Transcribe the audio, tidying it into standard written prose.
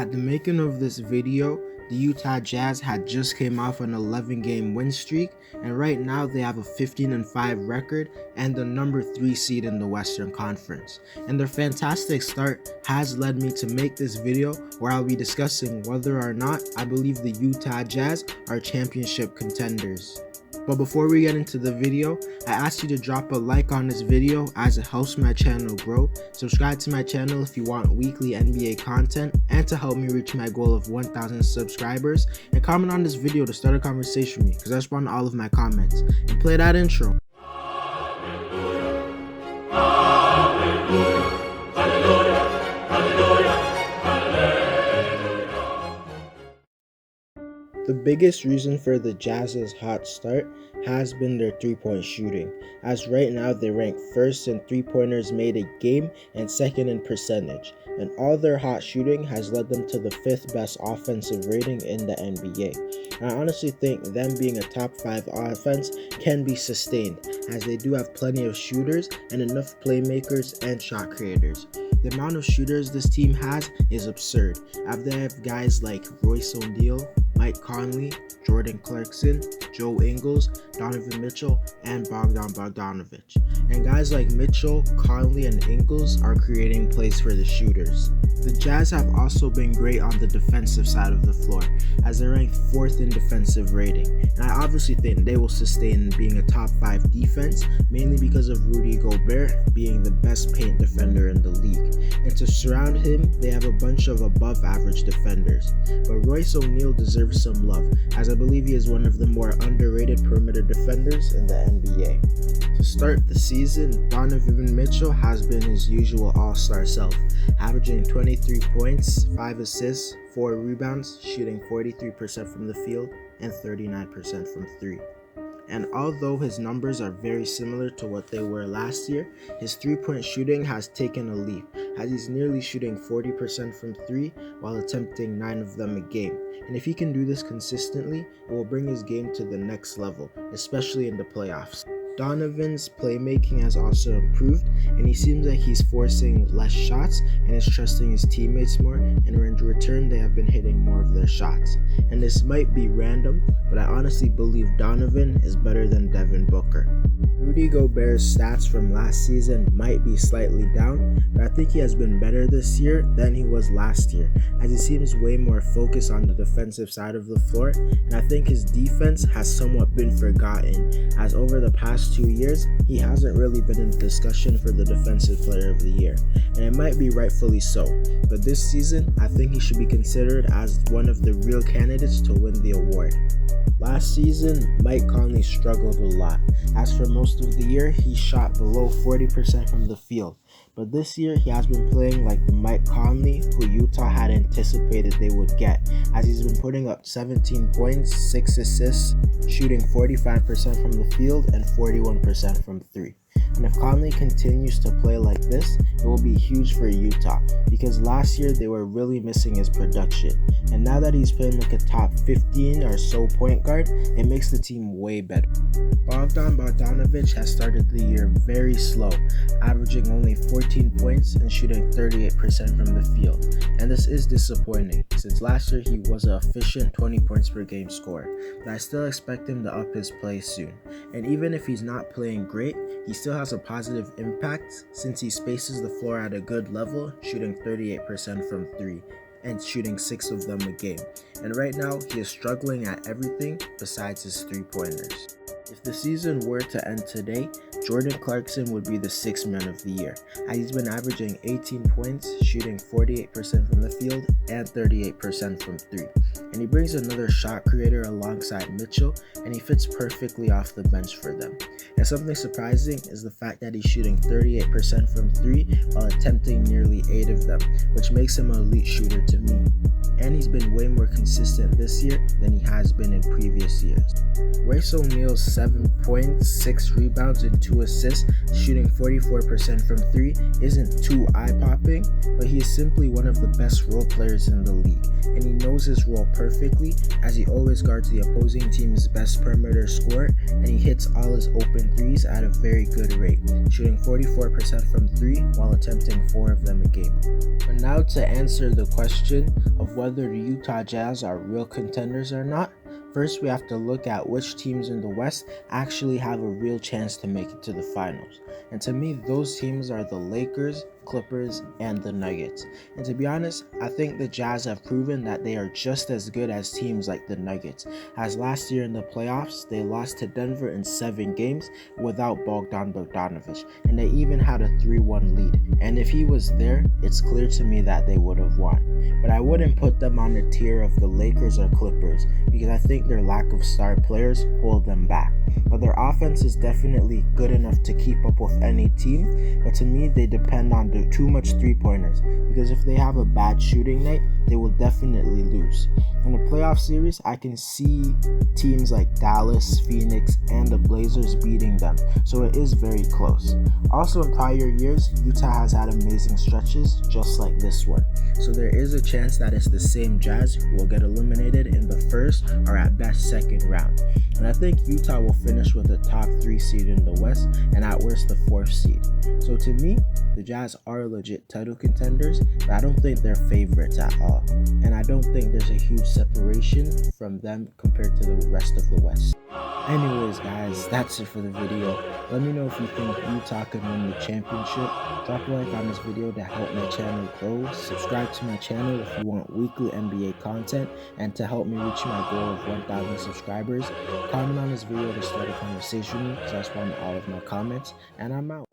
At the making of this video, the Utah Jazz had just came off an 11-game win streak, and right now they have a 15-5 record and the number 3 seed in the Western Conference. And their fantastic start has led me to make this video where I'll be discussing whether or not I believe the Utah Jazz are championship contenders. But before we get into the video, I ask you to drop a like on this video as it helps my channel grow. Subscribe to my channel if you want weekly NBA content and to help me reach my goal of 1,000 subscribers. And comment on this video to start a conversation with me because I respond to all of my comments. And play that intro. The biggest reason for the Jazz's hot start has been their three-point shooting, as right now they rank first in three-pointers made a game and second in percentage, and all their hot shooting has led them to the 5th best offensive rating in the NBA. And I honestly think them being a top 5 offense can be sustained, as they do have plenty of shooters and enough playmakers and shot creators. The amount of shooters this team has is absurd. They have guys like Royce O'Neal, Mike Conley, Jordan Clarkson, Joe Ingles, Donovan Mitchell, and Bogdanovich. And guys like Mitchell, Conley, and Ingles are creating plays for the shooters. The Jazz have also been great on the defensive side of the floor, as they rank 4th in defensive rating. And I obviously think they will sustain being a top 5 defense, mainly because of Rudy Gobert being the best paint defender in the league. And to surround him, they have a bunch of above average defenders. But Royce O'Neal deserves some love, as I believe he is one of the more underrated perimeter defenders in the NBA. To start the season, Donovan Mitchell has been his usual all-star self, averaging 23 points, 5 assists, 4 rebounds, shooting 43% from the field and 39% from 3. And although his numbers are very similar to what they were last year, his three-point shooting has taken a leap, as he's nearly shooting 40% from 3 while attempting 9 of them a game. And if he can do this consistently, it will bring his game to the next level, especially in the playoffs. Donovan's playmaking has also improved, and he seems like he's forcing less shots and is trusting his teammates more, and in return they have been hitting more of their shots. And this might be random, but I honestly believe Donovan is better than Devin Booker. Rudy Gobert's stats from last season might be slightly down, but I think he has been better this year than he was last year, as he seems way more focused on the defensive side of the floor, and I think his defense has somewhat been forgotten, as over the past 2 years, he hasn't really been in discussion for the Defensive Player of the Year, and it might be rightfully so, but this season, I think he should be considered as one of the real candidates to win the award. Last season, Mike Conley struggled a lot, as for most of the year, he shot below 40% from the field. But this year, he has been playing like the Mike Conley who Utah had anticipated they would get, as he's been putting up 17 points, 6 assists, shooting 45% from the field and 41% from 3. And if Conley continues to play like this, it will be huge for Utah, because last year they were really missing his production. And now that he's playing like a top 15 or so point guard, it makes the team way better. Bogdanovich has started the year very slow, averaging only 14 points and shooting 38% from the field. And this is disappointing, since last year he was an efficient 20 points per game scorer, but I still expect him to up his play soon. And even if he's not playing great, he still has a positive impact, since he spaces the floor at a good level, shooting 38% from 3 and shooting 6 of them a game. And right now, he is struggling at everything besides his three-pointers. If the season were to end today, Jordan Clarkson would be the 6th man of the year, as he's been averaging 18 points, shooting 48% from the field and 38% from 3. And he brings another shot creator alongside Mitchell, and he fits perfectly off the bench for them. And something surprising is the fact that he's shooting 38% from 3 while attempting nearly 8 of them, which makes him an elite shooter to me. And he's been way more consistent this year than he has been in previous years. Royce O'Neal's 7 points, 6 rebounds, and 2 2 assists, shooting 44% from 3 isn't too eye-popping, but he is simply one of the best role players in the league, and he knows his role perfectly as he always guards the opposing team's best perimeter scorer, and he hits all his open threes at a very good rate, shooting 44% from 3 while attempting 4 of them a game. But now to answer the question of whether the Utah Jazz are real contenders or not, first we have to look at which teams in the West actually have a real chance to make it to the finals. And to me, those teams are the Lakers, Clippers, and the Nuggets. And to be honest, I think the Jazz have proven that they are just as good as teams like the Nuggets, as last year in the playoffs, they lost to Denver in 7 games without Bogdan Bogdanovic, and they even had a 3-1 lead. And if he was there, it's clear to me that they would have won. But I wouldn't put them on the tier of the Lakers or Clippers, because I think their lack of star players hold them back. But their offense is definitely good enough to keep up with any team, but to me they depend on too much 3-pointers, because if they have a bad shooting night, they will definitely lose. In a playoff series, I can see teams like Dallas, Phoenix, and the Blazers beating them, so it is very close. Also, in prior years, Utah has had amazing stretches just like this one, so there is a chance that it's the same Jazz who will get eliminated in the first or at best second round. And I think Utah will finish with a top 3 seed in the West and at worst the 4th seed. So to me, the Jazz are legit title contenders, but I don't think they're favorites at all. And I don't think there's a huge separation from them compared to the rest of the West. Anyways guys, that's it for the video. Let me know if you think Utah could win the championship. Drop a like on this video to help my channel grow. Subscribe to my channel if you want weekly NBA content and to help me reach my goal of 1,000 subscribers. Comment on this video to start a conversation with me because I respond to all of my comments, and I'm out.